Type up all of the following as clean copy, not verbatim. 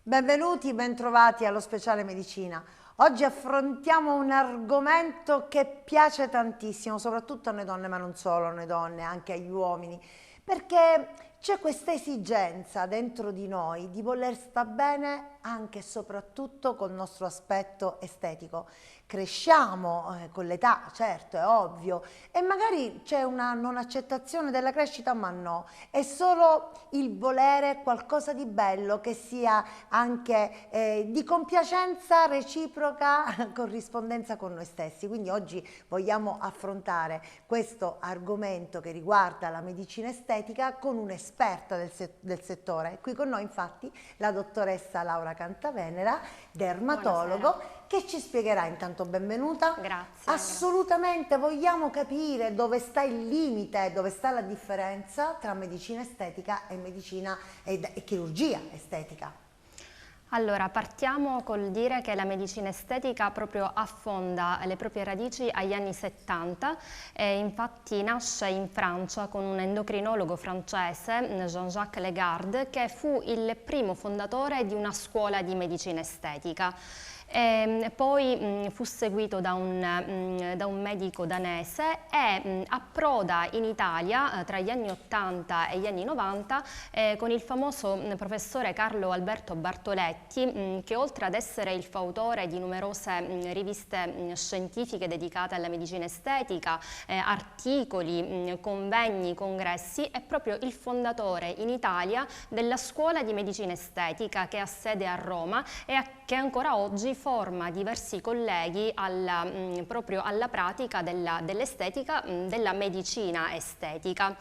Benvenuti, bentrovati allo Speciale Medicina. Oggi affrontiamo un argomento che piace tantissimo, soprattutto a noi donne, ma non solo a noi donne, anche agli uomini, perché c'è questa esigenza dentro di noi di voler sta bene anche e soprattutto col nostro aspetto estetico. Cresciamo con l'età, certo, è ovvio, e magari c'è una non accettazione della crescita, ma no, è solo il volere qualcosa di bello che sia anche di compiacenza reciproca, corrispondenza con noi stessi. Quindi oggi vogliamo affrontare questo argomento che riguarda la medicina estetica con un'esperta del settore. Qui con noi infatti la dottoressa Laura Cantavenera, dermatologo. Buonasera. Che ci spiegherà. Intanto benvenuta. Grazie. Assolutamente vogliamo capire dove sta il limite, dove sta la differenza tra medicina estetica e medicina e chirurgia estetica. Allora, partiamo col dire che la medicina estetica proprio affonda le proprie radici agli anni 70 e infatti nasce in Francia con un endocrinologo francese, Jean-Jacques Legard, che fu il primo fondatore di una scuola di medicina estetica. Poi fu seguito da un medico danese e approda in Italia tra gli anni 80 e gli anni 90 con il famoso professore Carlo Alberto Bartoletti, che oltre ad essere il fautore di numerose riviste scientifiche dedicate alla medicina estetica, articoli, convegni, congressi, è proprio il fondatore in Italia della scuola di medicina estetica che ha sede a Roma e che ancora oggi forma diversi colleghi proprio alla pratica dell'estetica, della medicina estetica.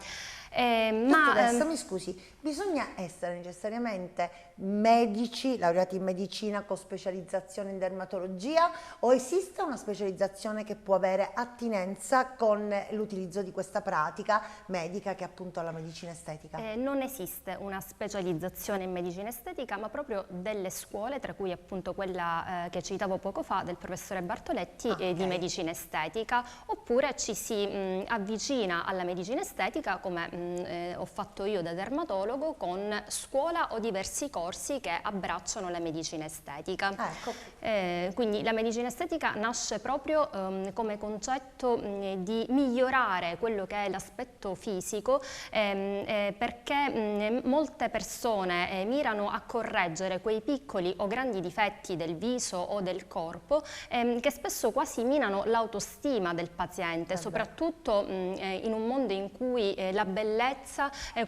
Dottoressa, mi scusi, bisogna essere necessariamente medici, laureati in medicina con specializzazione in dermatologia, o esiste una specializzazione che può avere attinenza con l'utilizzo di questa pratica medica che è appunto la medicina estetica? Non esiste una specializzazione in medicina estetica, ma proprio delle scuole, tra cui appunto quella che citavo poco fa del professore Bartoletti di medicina estetica, oppure ci si avvicina alla medicina estetica come ho fatto io da dermatologo con scuola o diversi corsi che abbracciano la medicina estetica. Ecco. Quindi la medicina estetica nasce proprio come concetto di migliorare quello che è l'aspetto fisico perché molte persone mirano a correggere quei piccoli o grandi difetti del viso o del corpo che spesso quasi minano l'autostima del paziente, soprattutto in un mondo in cui la bellezza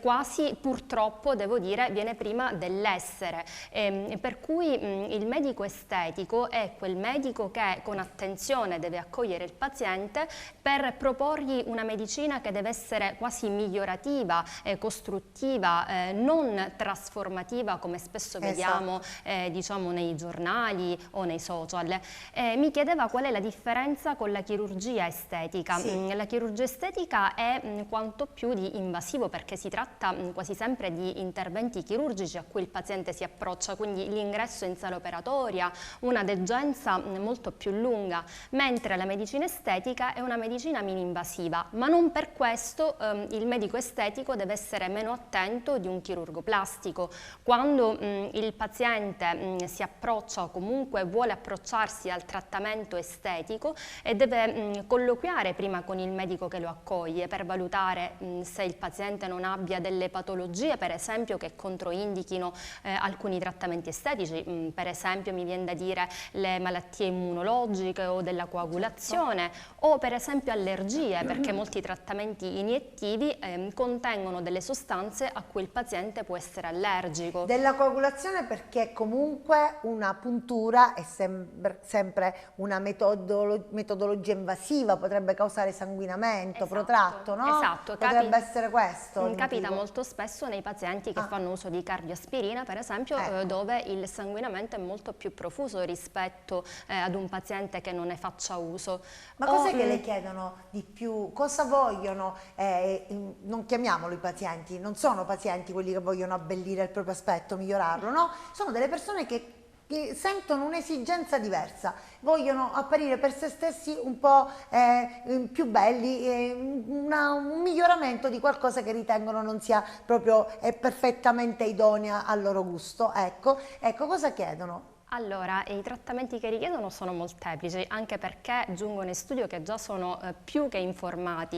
quasi purtroppo, devo dire, viene prima dell'essere, per cui il medico estetico è quel medico che con attenzione deve accogliere il paziente per proporgli una medicina che deve essere quasi migliorativa, costruttiva, non trasformativa come spesso vediamo diciamo nei giornali o nei social. Mi chiedeva qual è la differenza con la chirurgia estetica. La chirurgia estetica è quanto più di invasivo perché si tratta quasi sempre di interventi chirurgici a cui il paziente si approccia, quindi l'ingresso in sala operatoria, una degenza molto più lunga, mentre la medicina estetica è una medicina mini-invasiva, ma non per questo il medico estetico deve essere meno attento di un chirurgo plastico. Quando il paziente si approccia o comunque vuole approcciarsi al trattamento estetico deve colloquiare prima con il medico che lo accoglie per valutare se il paziente non abbia delle patologie, per esempio, che controindichino alcuni trattamenti estetici, per esempio mi viene da dire le malattie immunologiche o della coagulazione o per esempio allergie, perché molti trattamenti iniettivi contengono delle sostanze a cui il paziente può essere allergico. Della coagulazione perché comunque una puntura è sempre una metodologia invasiva, potrebbe causare sanguinamento, protratto, no? Esatto, potrebbe essere questo. Capita molto spesso nei pazienti che fanno uso di cardioaspirina, per esempio, dove il sanguinamento è molto più profuso rispetto ad un paziente che non ne faccia uso. Ma cos'è che le chiedono di più? Cosa vogliono? Non chiamiamolo i pazienti, non sono pazienti quelli che vogliono abbellire il proprio aspetto, migliorarlo, no? Sono delle persone che che sentono un'esigenza diversa, vogliono apparire per se stessi un po' più belli, un miglioramento di qualcosa che ritengono non sia proprio perfettamente idonea al loro gusto. Ecco cosa chiedono? Allora, i trattamenti che richiedono sono molteplici, anche perché giungono in studio che già sono più che informati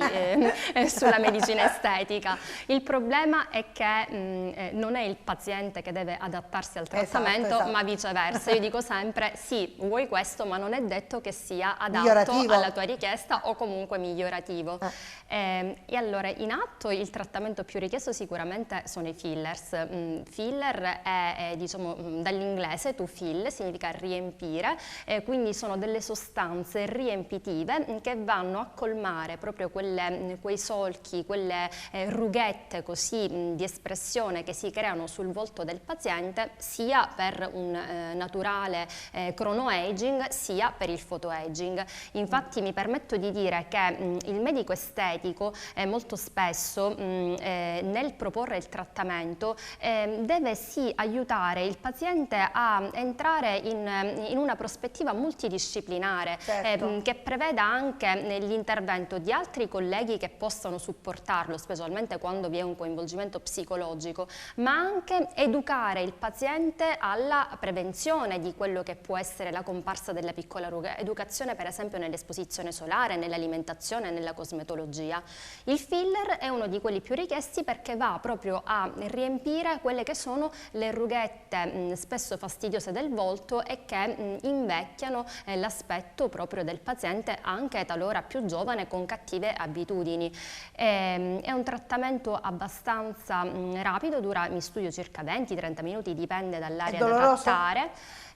sulla medicina estetica. Il problema è che non è il paziente che deve adattarsi al trattamento, esatto. ma viceversa. Io dico sempre, sì, vuoi questo, ma non è detto che sia adatto Migliorativo. alla tua richiesta o comunque migliorativo. E allora, in atto il trattamento più richiesto sicuramente sono i fillers. Filler è diciamo, dall'inglese to fill, significa riempire, quindi sono delle sostanze riempitive che vanno a colmare proprio quei solchi, quelle rughette così di espressione che si creano sul volto del paziente, sia per un naturale chronoaging sia per il photoaging. Infatti mi permetto di dire che il medico estetico molto spesso nel proporre il trattamento deve sì aiutare il paziente a entrare in una prospettiva multidisciplinare, Certo. che preveda anche l'intervento di altri colleghi che possano supportarlo, specialmente quando vi è un coinvolgimento psicologico, ma anche educare il paziente alla prevenzione di quello che può essere la comparsa della piccola ruga, educazione per esempio nell'esposizione solare, nell'alimentazione, nella cosmetologia. Il filler è uno di quelli più richiesti perché va proprio a riempire quelle che sono le rughette spesso fastidiose del volto e che invecchiano l'aspetto proprio del paziente, anche talora più giovane, con cattive abitudini. È un trattamento abbastanza rapido, dura in studio circa 20-30 minuti, dipende dall'area da trattare.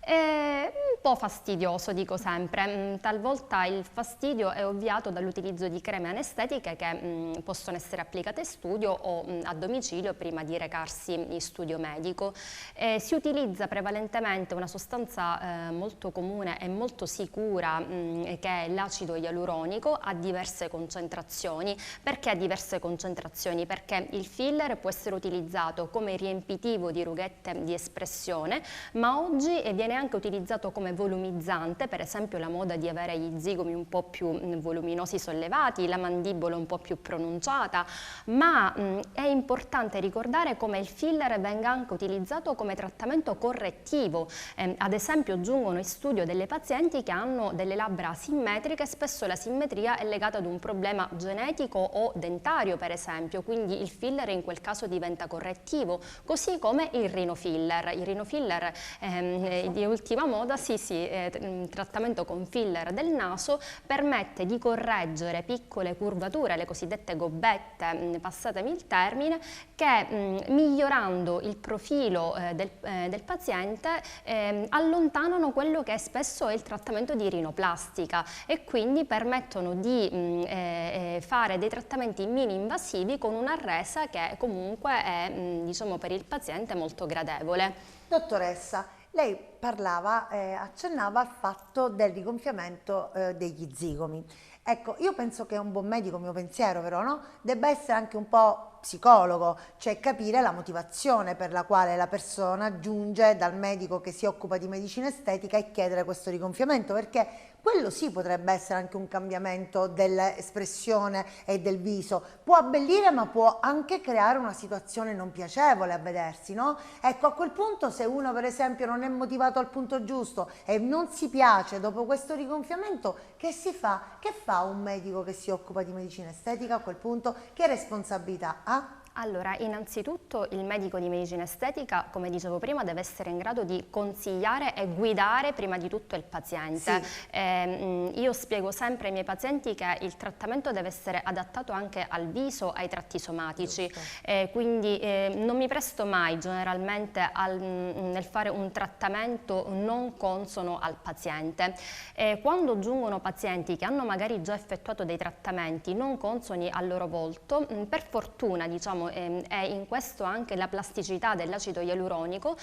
È un po' fastidioso, dico sempre, talvolta il fastidio è ovviato dall'utilizzo di creme anestetiche che possono essere applicate in studio o a domicilio prima di recarsi in studio medico. Si utilizza prevalentemente una sostanza molto comune e molto sicura che è l'acido ialuronico a diverse concentrazioni. Perché a diverse concentrazioni? Perché il filler può essere utilizzato come riempitivo di rughette di espressione, ma oggi viene anche utilizzato come volumizzante, per esempio la moda di avere gli zigomi un po' più voluminosi sollevati, la mandibola un po' più pronunciata, ma è importante ricordare come il filler venga anche utilizzato come trattamento correttivo. Ad esempio giungono in studio delle pazienti che hanno delle labbra asimmetriche, spesso la simmetria è legata ad un problema genetico o dentario per esempio, quindi il filler in quel caso diventa correttivo, così come il rinofiller. Il rinofiller di ultima moda, trattamento con filler del naso, permette di correggere piccole curvature, le cosiddette gobbette, passatemi il termine, che migliorando il profilo del paziente allontanano quello che spesso è il trattamento di rinoplastica e quindi permettono di fare dei trattamenti mini-invasivi con una resa che comunque è diciamo, per il paziente molto gradevole. Dottoressa, lei parlava, accennava al fatto del rigonfiamento degli zigomi. Ecco, io penso che un buon medico, mio pensiero però, no? Debba essere anche un po' psicologo, cioè capire la motivazione per la quale la persona giunge dal medico che si occupa di medicina estetica e chiedere questo rigonfiamento, perché quello sì potrebbe essere anche un cambiamento dell'espressione e del viso. Può abbellire, ma può anche creare una situazione non piacevole a vedersi, no? Ecco, a quel punto se uno per esempio non è motivato al punto giusto e non si piace dopo questo rigonfiamento, che si fa? Che fa un medico che si occupa di medicina estetica a quel punto? Che responsabilità ha? Allora, innanzitutto il medico di medicina estetica, come dicevo prima, deve essere in grado di consigliare e guidare prima di tutto il paziente. Sì. Io spiego sempre ai miei pazienti che il trattamento deve essere adattato anche al viso, ai tratti somatici, quindi non mi presto mai generalmente nel fare un trattamento non consono al paziente. Quando giungono pazienti che hanno magari già effettuato dei trattamenti non consoni al loro volto, per fortuna diciamo diciamo, è in questo anche la plasticità dell'acido ialuronico,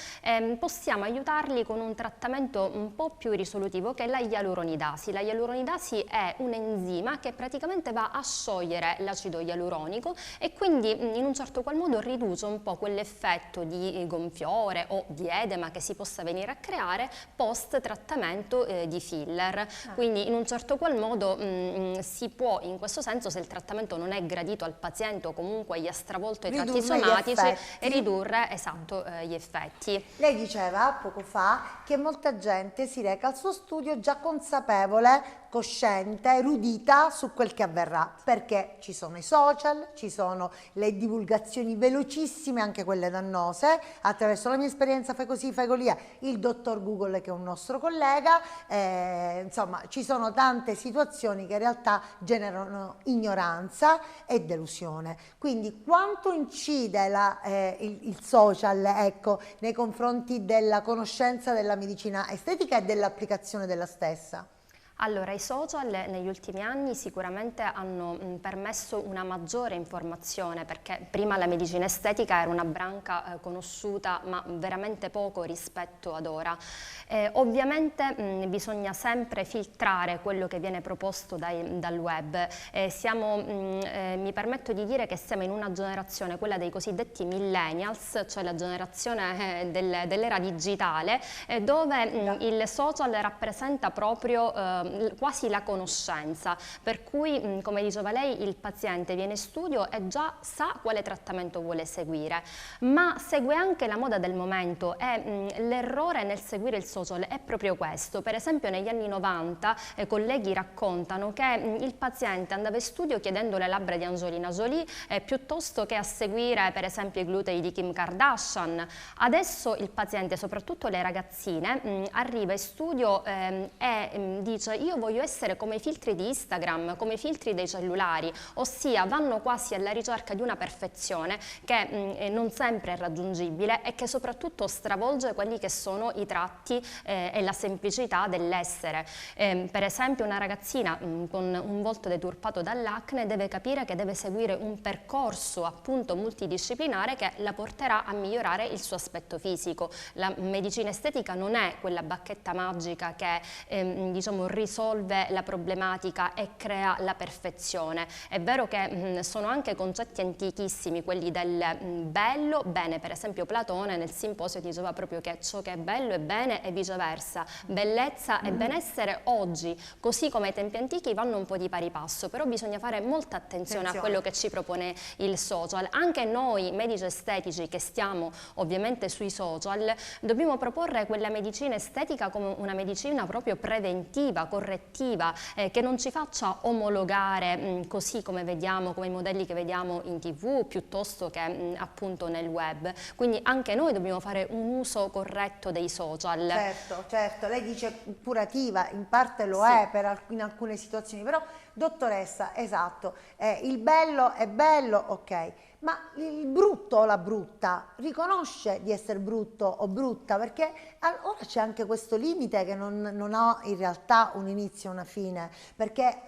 possiamo aiutarli con un trattamento un po' più risolutivo che è la ialuronidasi. La ialuronidasi è un enzima che praticamente va a sciogliere l'acido ialuronico e quindi in un certo qual modo riduce un po' quell'effetto di gonfiore o di edema che si possa venire a creare post trattamento di filler. Quindi in un certo qual modo si può, in questo senso, se il trattamento non è gradito al paziente o comunque gli ha stravolto i tratti somatici, ridurre gli effetti. Lei diceva poco fa che molta gente si reca al suo studio già consapevole, cosciente, erudita su quel che avverrà, perché ci sono i social, ci sono le divulgazioni velocissime, anche quelle dannose, attraverso la mia esperienza fai così, fai così, il dottor Google che è un nostro collega, insomma ci sono tante situazioni che in realtà generano ignoranza e delusione. Quindi quanto incide il social, ecco, nei confronti della conoscenza della medicina estetica e dell'applicazione della stessa? Allora, i social negli ultimi anni sicuramente hanno permesso una maggiore informazione, perché prima la medicina estetica era una branca conosciuta ma veramente poco rispetto ad ora. Ovviamente bisogna sempre filtrare quello che viene proposto dal web. Mi permetto di dire che siamo in una generazione, quella dei cosiddetti millennials, cioè la generazione dell'era digitale, dove il social rappresenta proprio quasi la conoscenza, per cui come diceva lei il paziente viene in studio e già sa quale trattamento vuole seguire, ma segue anche la moda del momento e l'errore nel seguire il social è proprio questo. Per esempio negli anni 90 colleghi raccontano che il paziente andava in studio chiedendo le labbra di Angelina Jolie piuttosto che a seguire per esempio i glutei di Kim Kardashian. Adesso il paziente, soprattutto le ragazzine, arriva in studio e dice: io voglio essere come i filtri di Instagram, come i filtri dei cellulari, ossia vanno quasi alla ricerca di una perfezione che non sempre è raggiungibile e che soprattutto stravolge quelli che sono i tratti e la semplicità dell'essere. Per esempio una ragazzina con un volto deturpato dall'acne deve capire che deve seguire un percorso appunto multidisciplinare che la porterà a migliorare il suo aspetto fisico. La medicina estetica non è quella bacchetta magica che diciamo risolve la problematica e crea la perfezione. È vero che sono anche concetti antichissimi, quelli del bello, bene. Per esempio Platone nel Simposio diceva proprio che ciò che è bello è bene e viceversa. Bellezza e benessere oggi, così come ai tempi antichi, vanno un po' di pari passo, però bisogna fare molta attenzione a quello che ci propone il social. Anche noi medici estetici che stiamo ovviamente sui social dobbiamo proporre quella medicina estetica come una medicina proprio preventiva, correttiva, che non ci faccia omologare così come vediamo, come i modelli che vediamo in TV piuttosto che appunto nel web. Quindi anche noi dobbiamo fare un uso corretto dei social. Certo, certo, lei dice curativa, in parte lo è in alcune situazioni, però dottoressa, esatto, il bello è bello, ok. Ma il brutto o la brutta riconosce di essere brutto o brutta? Perché ora c'è anche questo limite che non ha in realtà un inizio e una fine, perché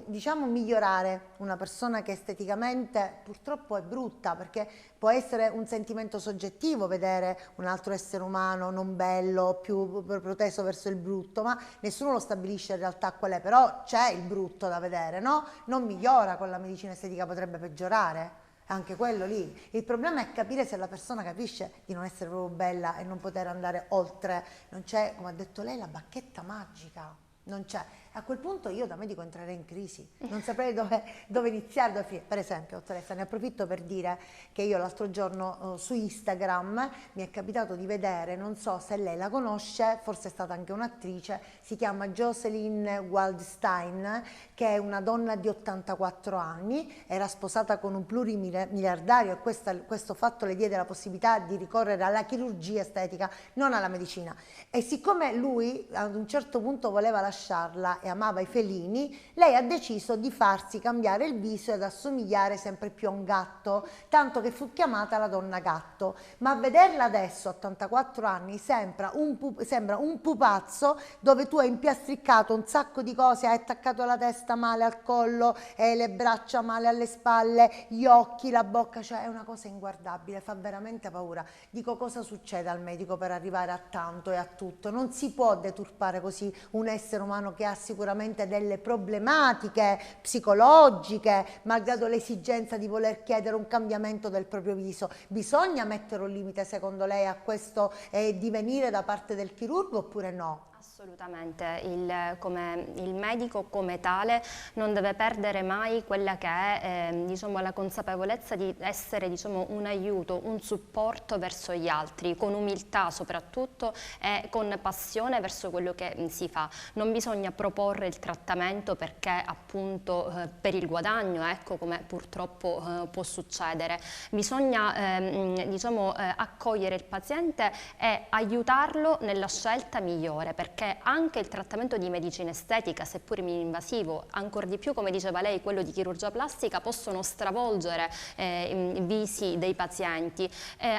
diciamo migliorare una persona che esteticamente purtroppo è brutta, perché può essere un sentimento soggettivo vedere un altro essere umano non bello, più proteso verso il brutto, ma nessuno lo stabilisce in realtà qual è, però c'è il brutto da vedere, no? Non migliora con la medicina estetica, potrebbe peggiorare. Anche quello lì. Il problema è capire se la persona capisce di non essere proprio bella e non poter andare oltre. Non c'è, come ha detto lei, la bacchetta magica. Non c'è. A quel punto io da medico entrerei in crisi, non saprei dove iniziare, dove finire. Per esempio, dottoressa, ne approfitto per dire che io l'altro giorno su Instagram mi è capitato di vedere, non so se lei la conosce, forse è stata anche un'attrice, si chiama Jocelyn Waldstein, che è una donna di 84 anni, era sposata con un plurimiliardario e questo fatto le diede la possibilità di ricorrere alla chirurgia estetica, non alla medicina. E siccome lui ad un certo punto voleva lasciarla e amava i felini, lei ha deciso di farsi cambiare il viso ed assomigliare sempre più a un gatto, tanto che fu chiamata la donna gatto. Ma a vederla adesso, a 84 anni, sembra un pupazzo dove tu hai impiastriccato un sacco di cose, hai attaccato la testa male al collo, le braccia male alle spalle, gli occhi, la bocca, cioè è una cosa inguardabile, fa veramente paura. Dico, cosa succede al medico per arrivare a tanto e a tutto? Non si può deturpare così un essere umano che ha sicuramente delle problematiche psicologiche, malgrado l'esigenza di voler chiedere un cambiamento del proprio viso. Bisogna mettere un limite, secondo lei, a questo divenire da parte del chirurgo oppure no? Assolutamente, il medico come tale non deve perdere mai quella che è diciamo, la consapevolezza di essere diciamo, un aiuto, un supporto verso gli altri, con umiltà soprattutto e con passione verso quello che si fa. Non bisogna proporre il trattamento perché appunto per il guadagno, ecco come purtroppo può succedere. Bisogna diciamo, accogliere il paziente e aiutarlo nella scelta migliore, perché anche il trattamento di medicina estetica, seppur invasivo, ancora di più, come diceva lei, quello di chirurgia plastica, possono stravolgere i visi dei pazienti,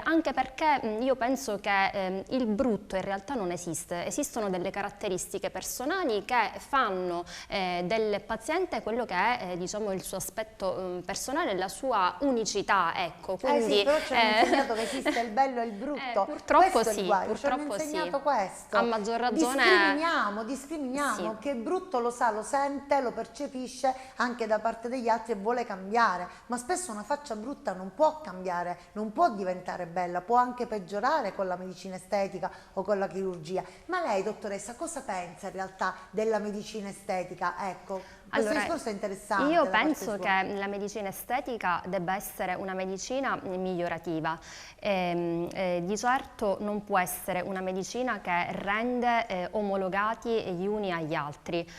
anche perché io penso che il brutto in realtà non esiste, esistono delle caratteristiche personali che fanno del paziente quello che è diciamo, il suo aspetto personale, la sua unicità, ecco. Quindi, sì, però ci hanno insegnato che esiste il bello e il brutto. Purtroppo questo sì, ci hanno insegnato questo. A maggior ragione discriminiamo, sì. che è brutto lo sa, lo sente, lo percepisce anche da parte degli altri e vuole cambiare, ma spesso una faccia brutta non può cambiare, non può diventare bella, può anche peggiorare con la medicina estetica o con la chirurgia. Ma lei, dottoressa, cosa pensa in realtà della medicina estetica? Ecco, questo discorso è interessante. Io penso che la medicina estetica debba essere una medicina migliorativa. Di certo non può essere una medicina che rende omologati gli uni agli altri.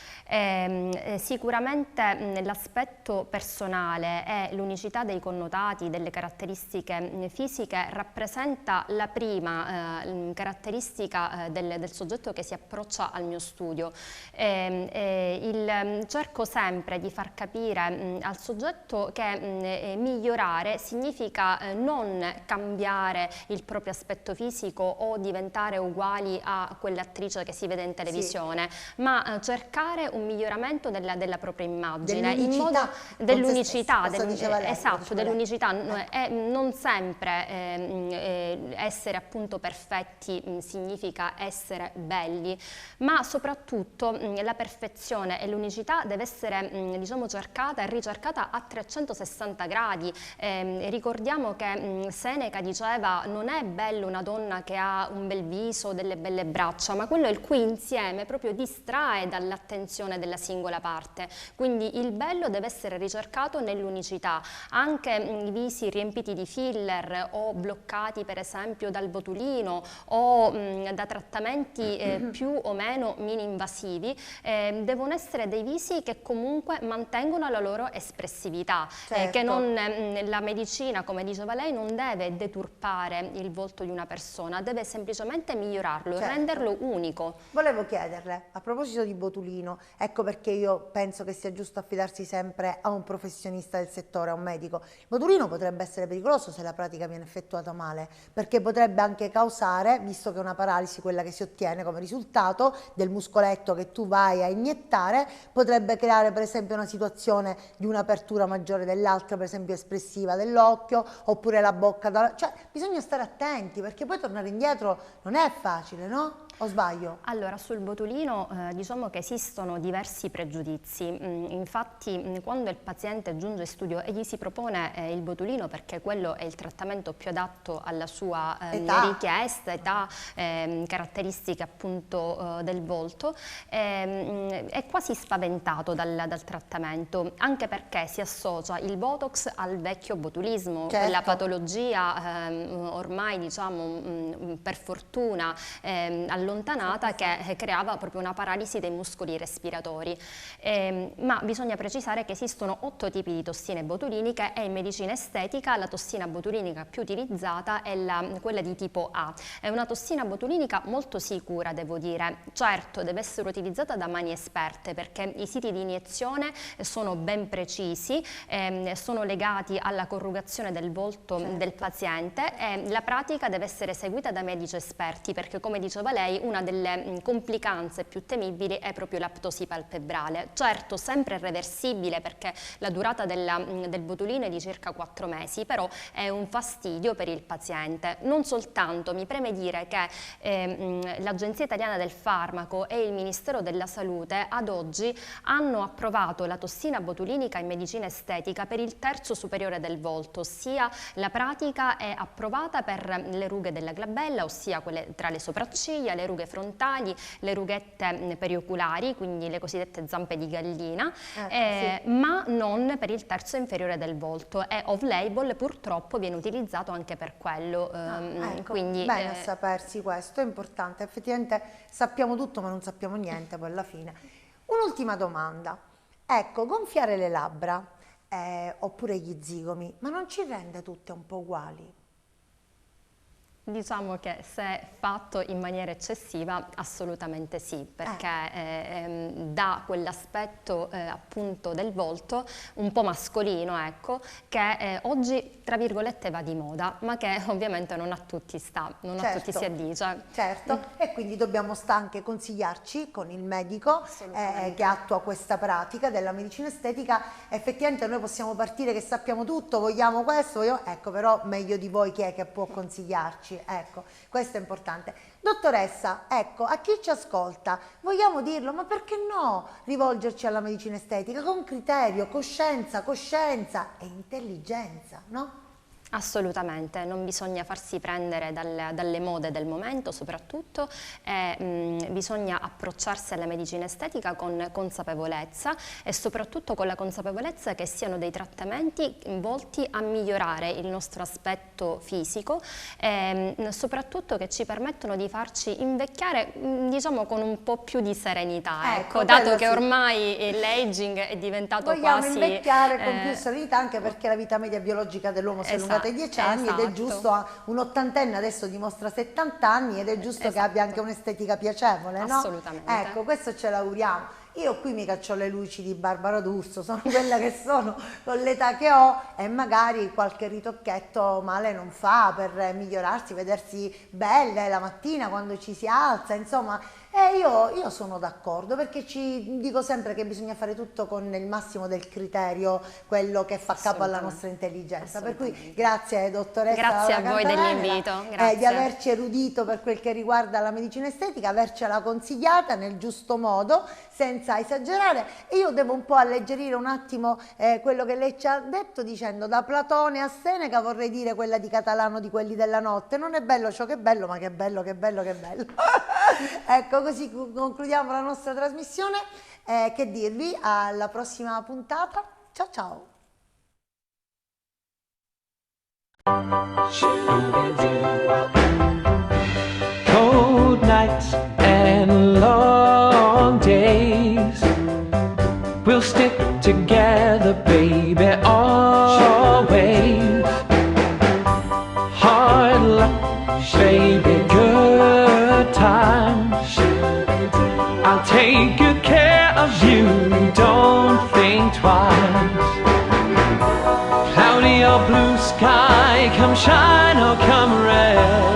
Sicuramente l'aspetto personale e l'unicità dei connotati, delle caratteristiche fisiche rappresenta la prima caratteristica del soggetto che si approccia al mio studio. Cerco sempre di far capire al soggetto che migliorare significa non cambiare il proprio aspetto fisico o diventare uguali a quell'attrice che si vede in televisione, sì, ma cercare un miglioramento della propria immagine, dell'unicità, esatto, dell'unicità, e non sempre essere appunto perfetti significa essere belli, ma soprattutto la perfezione e l'unicità deve essere diciamo, cercata e ricercata a 360 gradi. Ricordiamo che Seneca diceva: non è bella una donna che ha un bel viso, delle belle braccia, ma quello è il cui insieme proprio distrae dall'attenzione della singola parte. Quindi il bello deve essere ricercato nell'unicità. Anche i visi riempiti di filler o bloccati per esempio dal botulino o da trattamenti più o meno mini-invasivi devono essere dei visi che comunque mantengono la loro espressività, certo, che la medicina, come diceva lei, non deve deturpare il volto di una persona, deve semplicemente migliorarlo, certo, renderlo unico. Volevo chiederle, a proposito di botulino, ecco perché io penso che sia giusto affidarsi sempre a un professionista del settore, a un medico. Il botulino potrebbe essere pericoloso se la pratica viene effettuata male, perché potrebbe anche causare, visto che è una paralisi quella che si ottiene come risultato del muscoletto che tu vai a iniettare, potrebbe creare per esempio una situazione di un'apertura maggiore dell'altra, per esempio espressiva dell'occhio, oppure la bocca, cioè bisogna stare attenti perché poi tornare indietro non è facile, no? O sbaglio? Allora, sul botulino diciamo che esistono diversi pregiudizi. Infatti quando il paziente giunge in studio e gli si propone il botulino, perché quello è il trattamento più adatto alla sua richiesta, età, caratteristiche appunto del volto, è quasi spaventato dal trattamento, anche perché si associa il Botox al vecchio botulismo, certo, quella patologia ormai diciamo per fortuna allontanata allontanata che creava proprio una paralisi dei muscoli respiratori. Ma bisogna precisare che esistono 8 tipi di tossine botulinica e in medicina estetica la tossina botulinica più utilizzata è quella di tipo A. È una tossina botulinica molto sicura, devo dire. Certo, deve essere utilizzata da mani esperte perché i siti di iniezione sono ben precisi, sono legati alla corrugazione del volto del paziente e la pratica deve essere seguita da medici esperti perché, come diceva lei, una delle complicanze più temibili è proprio la ptosi palpebrale. Certo, sempre reversibile perché la durata del botulino è di circa 4 mesi, però è un fastidio per il paziente. Non soltanto, mi preme dire che l'Agenzia Italiana del Farmaco e il Ministero della Salute ad oggi hanno approvato la tossina botulinica in medicina estetica per il terzo superiore del volto, ossia la pratica è approvata per le rughe della glabella, ossia quelle tra le sopracciglia, le rughe frontali, le rughette perioculari, quindi le cosiddette zampe di gallina, sì. ma non per il terzo inferiore del volto e off-label purtroppo viene utilizzato anche per quello. Ecco, Quindi, bene a sapersi questo, è importante, effettivamente sappiamo tutto ma non sappiamo niente poi alla fine. Un'ultima domanda, ecco, gonfiare le labbra oppure gli zigomi, ma non ci rende tutte un po' uguali? diciamo che se fatto in maniera eccessiva assolutamente sì, perché dà quell'aspetto appunto del volto un po' mascolino, ecco, che oggi tra virgolette va di moda, ma che ovviamente non a tutti sta, non a tutti si addice. Certo, e quindi dobbiamo anche consigliarci con il medico che attua questa pratica della medicina estetica. Effettivamente noi possiamo partire che sappiamo tutto, vogliamo questo, ecco, però meglio di voi chi è che può consigliarci. Ecco, questo è importante. Dottoressa, ecco, a chi ci ascolta, vogliamo dirlo, ma perché no rivolgerci alla medicina estetica con criterio, coscienza e intelligenza, no? Assolutamente, non bisogna farsi prendere dalle mode del momento soprattutto, bisogna approcciarsi alla medicina estetica con consapevolezza e soprattutto con la consapevolezza che siano dei trattamenti volti a migliorare il nostro aspetto fisico e soprattutto che ci permettono di farci invecchiare, diciamo, con un po' più di serenità, ecco, dato che ormai l'aging è diventato vogliamo invecchiare con più quasi... serenità, anche perché la vita media biologica dell'uomo si è allungata ai 10 anni ed è giusto, un ottantenne adesso dimostra 70 anni ed è giusto che abbia anche un'estetica piacevole, no? Assolutamente. Ecco, questo ce l'auguriamo. Io qui mica ho le luci di Barbara D'Urso, sono quella che sono con l'età che ho e magari qualche ritocchetto male non fa per migliorarsi, vedersi belle la mattina quando ci si alza, insomma. Io sono d'accordo perché ci dico sempre che bisogna fare tutto con il massimo del criterio, quello che fa capo alla nostra intelligenza. Per cui grazie dottoressa Grazie a voi dell'invito, di averci erudito per quel che riguarda la medicina estetica, avercela consigliata nel giusto modo, senza esagerare. E io devo un po' alleggerire un attimo quello che lei ci ha detto dicendo da Platone a Seneca, vorrei dire quella di Catalano di Quelli della Notte, non è bello ciò che è bello, ma che bello, che bello, che bello. Ecco, così concludiamo la nostra trasmissione. Che dirvi, alla prossima puntata. Ciao ciao. Cold nights and long days, we'll stick together, baby, always. Hard luck, baby, good times, I'll take good care of you, don't think twice. Cloudy or blue sky, come shine or come rain,